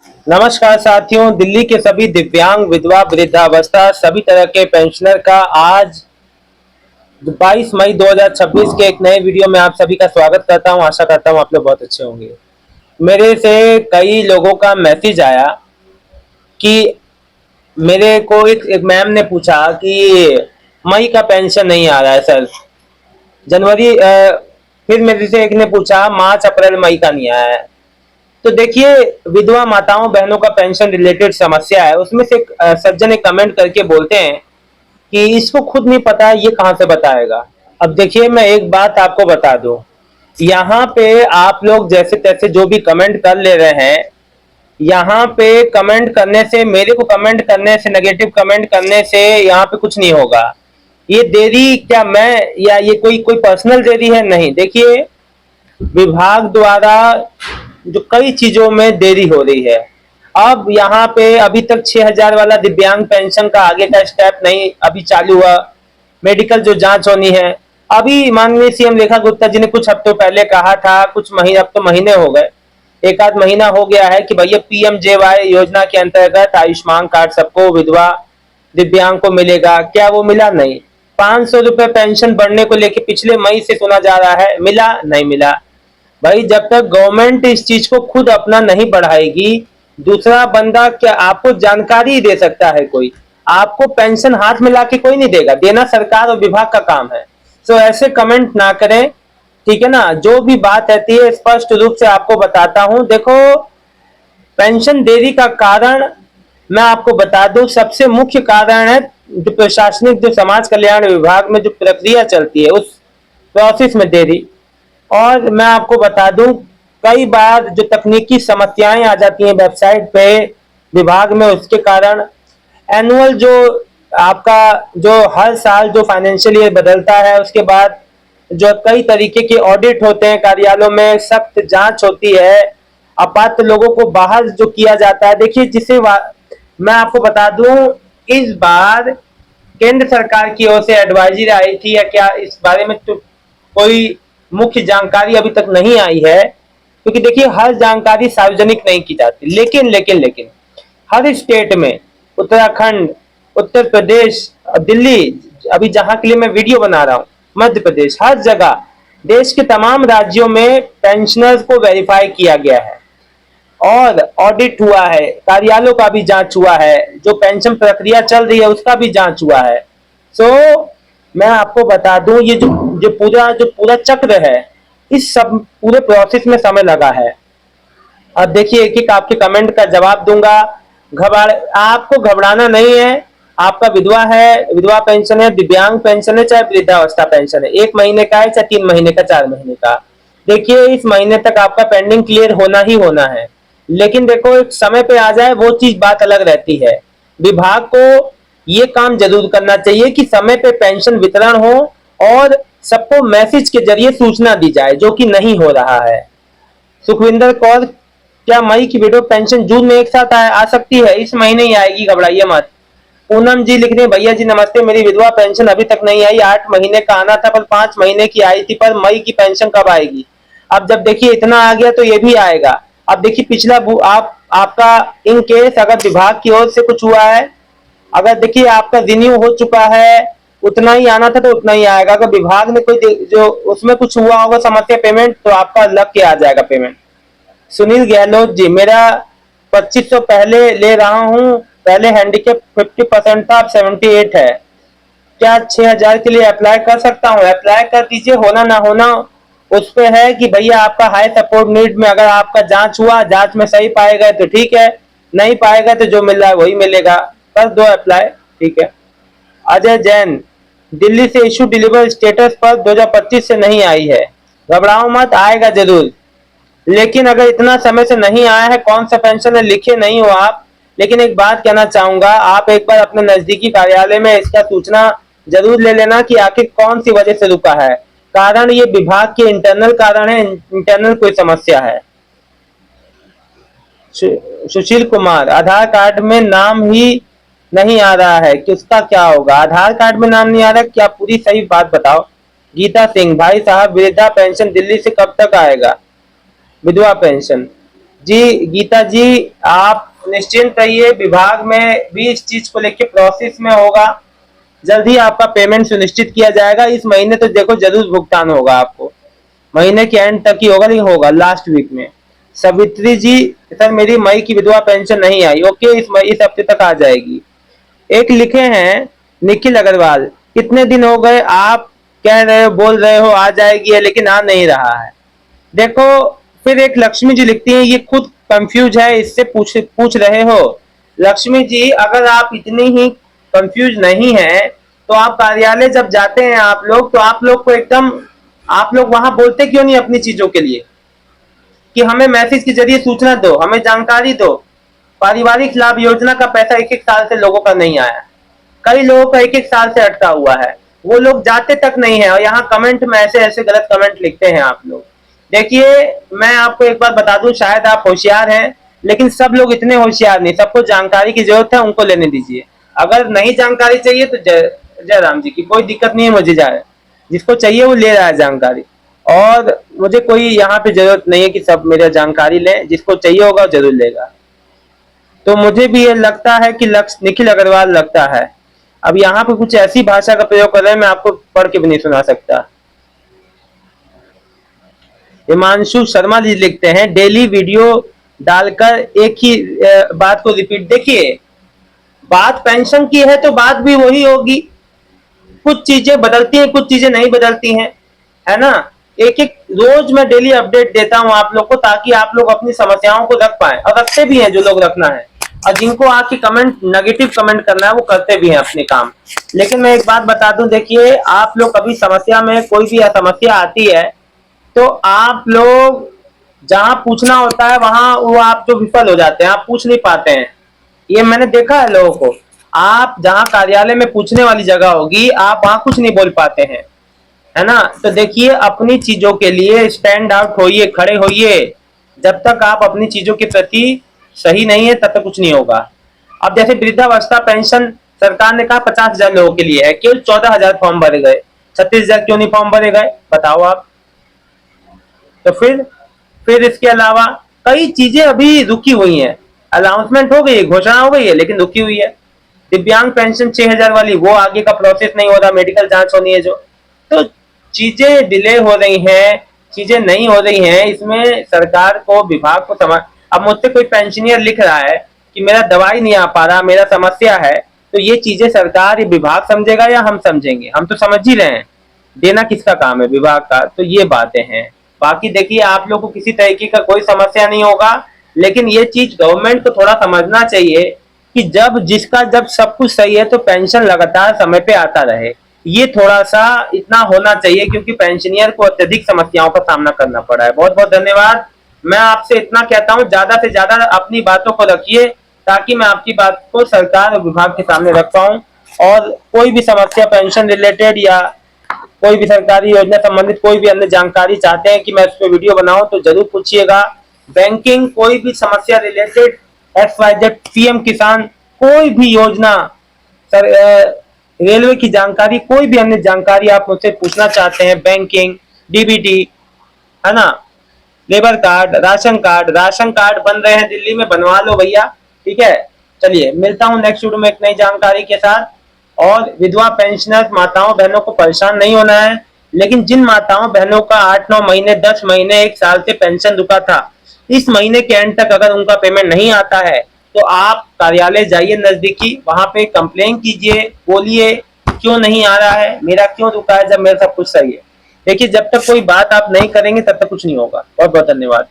नमस्कार साथियों, दिल्ली के सभी दिव्यांग, विधवा, वृद्धावस्था सभी तरह के पेंशनर का आज 22 मई 2026 के एक नए वीडियो में आप सभी का स्वागत करता हूं। आशा करता हूं आप लोग बहुत अच्छे होंगे। मेरे से कई लोगों का मैसेज आया कि मेरे को एक मैम ने पूछा कि मई का पेंशन नहीं आ रहा है सर। जनवरी फिर मेरे से एक ने पूछा मार्च, अप्रैल, मई का नहीं आया है। तो देखिए, विधवा माताओं बहनों का पेंशन रिलेटेड समस्या है। उसमें से एक सज्जन एक कमेंट करके बोलते हैं कि इसको खुद नहीं पता है, ये कहां से बताएगा। अब देखिए, मैं एक बात आपको बता दूं, यहाँ पे आप लोग जैसे तैसे जो भी कमेंट कर ले रहे हैं, यहाँ पे कमेंट करने से, मेरे को कमेंट करने से, नेगेटिव कमेंट करने से यहाँ पे कुछ नहीं होगा। ये देरी क्या मैं या ये कोई कोई पर्सनल देरी है? नहीं। देखिए, विभाग द्वारा जो कई चीजों में देरी हो रही है। अब यहाँ पे अभी तक 6,000 वाला दिव्यांग पेंशन का आगे का स्टेप नहीं अभी चालू हुआ। मेडिकल जो जांच होनी है, अभी माननीय सीएम रेखा गुप्ता जी ने कुछ हफ्तों पहले कहा था, कुछ महीने, अब तो महीने हो गए, एक आध महीना हो गया है कि भैया पीएमजेवाई योजना के अंतर्गत आयुष्मान कार्ड सबको, विधवा दिव्यांग को मिलेगा। क्या वो मिला? नहीं। 500 रुपए पेंशन बढ़ने को लेकर पिछले मई से सुना जा रहा है, मिला? नहीं मिला। भाई, जब तक गवर्नमेंट इस चीज को खुद अपना नहीं बढ़ाएगी, दूसरा बंदा क्या आपको जानकारी दे सकता है? कोई आपको पेंशन हाथ में लाके कोई नहीं देगा, देना सरकार और विभाग का काम है। तो ऐसे कमेंट ना करें, ठीक है ना। जो भी बात रहती है स्पष्ट रूप से आपको बताता हूं। देखो, पेंशन देरी का कारण मैं आपको बता दूं, सबसे मुख्य कारण है जो प्रशासनिक, जो समाज कल्याण विभाग में जो प्रक्रिया चलती है उस प्रोसेस में देरी। और मैं आपको बता दूं, कई बार जो तकनीकी समस्याएं आ जाती हैं वेबसाइट पे विभाग में, उसके कारण एनुअल जो आपका जो हर साल जो फाइनेंशियल ईयर बदलता है, उसके बाद जो कई तरीके के ऑडिट होते हैं कार्यालयों में, सख्त जांच होती है, अपात्र लोगों को बाहर जो किया जाता है। देखिए, मैं आपको बता दूं, इस बार केंद्र सरकार की ओर से एडवाइजरी आई थी या क्या, इस बारे में तो कोई मुख्य जानकारी अभी तक नहीं आई है, क्योंकि देखिए हर जानकारी सार्वजनिक नहीं की जाती। लेकिन हर स्टेट में, उत्तराखंड, उत्तर प्रदेश, दिल्ली, अभी जहां के लिए मैं वीडियो बना रहा हूं, मध्य प्रदेश, हर जगह देश के तमाम राज्यों में पेंशनर्स को वेरीफाई किया गया है और ऑडिट हुआ है, कार्यालयों का भी जांच हुआ है, जो पेंशन प्रक्रिया चल रही है उसका भी जांच हुआ है। सो मैं आपको बता दूं, ये जो पूरा चक्र है, इस सब पूरे प्रोसेस में समय लगा है। अब देखिए, एक एक आपके कमेंट का जवाब दूंगा। आपको घबराना नहीं है। आपका विधवा है, विधवा पेंशन है, दिव्यांग पेंशन है, चाहे वृद्धावस्था पेंशन है, 1 महीने का है, चाहे 3 महीने का, 4 महीने का, देखिए इस महीने तक आपका पेंडिंग क्लियर होना ही होना है। लेकिन देखो, एक समय पे आ जाए वो चीज बात अलग रहती है। विभाग को ये काम जरूर करना चाहिए कि समय पे पेंशन वितरण हो और सबको मैसेज के जरिए सूचना दी जाए, जो कि नहीं हो रहा है। सुखविंदर कौर, क्या मई की विडो पेंशन जून में एक साथ आ सकती है? इस महीने ही आएगी, घबराइए मत। पूनम जी लिख रहे हैं, भैया जी नमस्ते, मेरी विधवा पेंशन अभी तक नहीं आई, 8 महीने का आना था पर 5 महीने की आई थी, पर मई की पेंशन कब आएगी? अब जब देखिए इतना आ गया तो ये भी आएगा। अब देखिए पिछला आपका इन केस अगर विभाग की ओर से कुछ हुआ है, अगर देखिए आपका रिन्यू हो चुका है, उतना ही आना था तो उतना ही आएगा। अगर विभाग ने कोई जो उसमें कुछ हुआ होगा समस्या पेमेंट, तो आपका लग के आ जाएगा पेमेंट। सुनील गहलोत जी, मेरा 2500 पहले ले रहा हूँ, पहले हैंडीकेप 50% था, अब 78 है, क्या 6,000 के लिए अप्लाई कर सकता हूँ? अप्लाई कर दीजिए, होना ना होना उस पे है कि भैया आपका हाई सपोर्ट नीड में अगर आपका जांच हुआ, जांच में सही पाए गए तो ठीक है, नहीं पाएगा तो जो मिल रहा है वही मिलेगा, कर दो अप्लाई, ठीक है। अजय जैन, दिल्ली से इशू डिलीवर स्टेटस पर 2025 से नहीं आई है, घबराओ मत, आएगा जरूर। लेकिन अगर इतना समय से नहीं आया है, कौन सा पेंशन है, लिखे नहीं हो आप। लेकिन एक बात कहना चाहूंगा, आप एक बार अपने नजदीकी कार्यालय में इसका सूचना जरूर ले लेना कि आखिर कौन सी वजह से रुका है। कारण ये विभाग के इंटरनल कारण है, इंटरनल कोई समस्या है। सुशील कुमार, आधार कार्ड में नाम ही नहीं आ रहा है कि उसका क्या होगा? आधार कार्ड में नाम नहीं आ रहा, क्या पूरी सही बात बताओ। गीता सिंह, भाई साहब वृद्धा पेंशन दिल्ली से कब तक आएगा? विधवा पेंशन जी गीता जी, आप निश्चिंत रहिए, विभाग में भी इस चीज को लेके प्रोसेस में होगा। जल्द ही आपका पेमेंट सुनिश्चित किया जाएगा। इस महीने तो देखो जरूर भुगतान होगा आपको, महीने के एंड तक ही होगा, नहीं होगा लास्ट वीक में। सवित्री जी, सर मेरी मई की विधवा पेंशन नहीं आई। ओके, इस हफ्ते तक आ जाएगी। एक लिखे हैं निखिल अग्रवाल, कितने दिन हो गए आप कह रहे हो, बोल रहे हो आ जाएगी है, लेकिन आ नहीं रहा है। देखो, फिर एक लक्ष्मी जी लिखती हैं, ये खुद कंफ्यूज है, इससे पूछ पूछ रहे हो। लक्ष्मी जी, अगर आप इतनी ही कंफ्यूज नहीं है तो आप कार्यालय जब जाते हैं आप लोग, तो आप लोग को एकदम, आप लोग वहां बोलते क्यों नहीं अपनी चीजों के लिए कि हमें मैसेज के जरिए सूचना दो, हमें जानकारी दो। पारिवारिक लाभ योजना का पैसा एक एक साल से लोगों का नहीं आया, कई लोगों का एक एक साल से अटका हुआ है, वो लोग जाते तक नहीं है, और यहाँ कमेंट में ऐसे ऐसे गलत कमेंट लिखते हैं आप लोग। देखिए, मैं आपको एक बात बता दूं, शायद आप होशियार हैं, लेकिन सब लोग इतने होशियार नहीं, सबको जानकारी की जरूरत है, उनको लेने दीजिए। अगर नहीं जानकारी चाहिए तो जय जय राम जी की कोई दिक्कत नहीं है, मुझे जाए, जिसको चाहिए वो ले रहा है जानकारी। और मुझे कोई यहाँ पे जरूरत नहीं है कि सब मेरा जानकारी लें, जिसको चाहिए होगा जरूर लेगा। तो मुझे भी ये लगता है कि लक्ष्य निखिल अग्रवाल लगता है। अब यहाँ पे कुछ ऐसी भाषा का प्रयोग कर रहे हैं, मैं आपको पढ़ के भी नहीं सुना सकता। हिमांशु शर्मा जी लिखते हैं, डेली वीडियो डालकर एक ही बात को रिपीट। देखिए, बात पेंशन की है तो बात भी वही होगी, कुछ चीजें बदलती हैं, कुछ चीजें नहीं बदलती हैं, है ना। एक एक रोज मैं डेली अपडेट देता हूं आप लोग को, ताकि आप लोग अपनी समस्याओं को रख पाए, और रखते भी हैं जो लोग रखना है, और जिनको आके कमेंट नेगेटिव कमेंट करना है वो करते भी हैं अपने काम। लेकिन मैं एक बात बता दूं, देखिए, आप लोग कभी समस्या में कोई भी समस्या आती है तो आप लोग जहां पूछना होता है वहां वो आप जो विफल हो जाते हैं, आप पूछ नहीं पाते हैं। ये मैंने देखा है लोगों को, आप जहां कार्यालय में पूछने वाली जगह होगी आप वहां कुछ नहीं बोल पाते हैं, है ना। तो देखिए, अपनी चीजों के लिए स्टैंड आउट होइए, खड़े होइए। जब तक आप अपनी चीजों के प्रति सही नहीं है तब तक कुछ नहीं होगा। अब जैसे वृद्धावस्था पेंशन सरकार ने कहा 50,000 लोगों के लिए है, केवल 14,000 फॉर्म भरे गए, 36,000 क्यों नहीं फॉर्म भरे गए बताओ आप। तो फिर इसके अलावा कई चीजें अभी रुकी हुई हैं। अनाउंसमेंट हो गई है, घोषणा हो गई है, लेकिन रुकी हुई है। दिव्यांग पेंशन 6,000 वाली, वो आगे का प्रोसेस नहीं हो रहा, मेडिकल जांच होनी है जो। तो चीजें डिले हो रही हैं, चीजें नहीं हो रही हैं, इसमें सरकार को, विभाग को समझ। अब मुझसे कोई पेंशनियर लिख रहा है कि मेरा दवाई नहीं आ पा रहा, मेरा समस्या है, तो ये चीजें सरकार, ये विभाग समझेगा या हम समझेंगे? हम तो समझ ही रहे हैं, देना किसका काम है, विभाग का। तो ये बातें हैं। बाकी देखिए, आप लोग को किसी तरीके का कोई समस्या नहीं होगा, लेकिन ये चीज गवर्नमेंट को थोड़ा समझना चाहिए कि जब सब कुछ सही है तो पेंशन लगातार समय पे आता रहे। ये थोड़ा सा इतना होना चाहिए, क्योंकि पेंशनियर को अत्यधिक समस्याओं का सामना करना पड़ा है। बहुत बहुत धन्यवाद। मैं आपसे इतना कहता हूँ, ज्यादा से ज्यादा अपनी बातों को रखिए, ताकि मैं आपकी बात को सरकार और विभाग के सामने रख पाऊँ। और कोई भी समस्या पेंशन रिलेटेड या कोई भी सरकारी योजना संबंधित कोई भी अन्य जानकारी चाहते हैं कि मैं उस पर वीडियो बनाऊं, तो जरूर पूछिएगा। बैंकिंग, कोई भी समस्या रिलेटेड, XYZ, पीएम किसान, कोई भी योजना, सर, रेलवे की जानकारी, कोई भी अन्य जानकारी आप मुझसे पूछना चाहते हैं, बैंकिंग, डीबीटी, है ना, लेबर कार्ड, राशन कार्ड बन रहे हैं दिल्ली में, बनवा लो भैया। ठीक है, चलिए मिलता हूँ नेक्स्ट वीडियो में एक नई जानकारी के साथ। और विधवा पेंशनर माताओं बहनों को परेशान नहीं होना है, लेकिन जिन माताओं बहनों का 8-9 महीने, 10 महीने, 1 साल से पेंशन रुका था, इस महीने के एंड तक अगर उनका पेमेंट नहीं आता है तो आप कार्यालय जाइए नजदीकी, वहां पे कंप्लेन कीजिए, बोलिए क्यों नहीं आ रहा है, मेरा क्यों रुका है जब मेरा सब कुछ सही है। देखिए, जब तक कोई बात आप नहीं करेंगे तब तक कुछ नहीं होगा। बहुत बहुत धन्यवाद।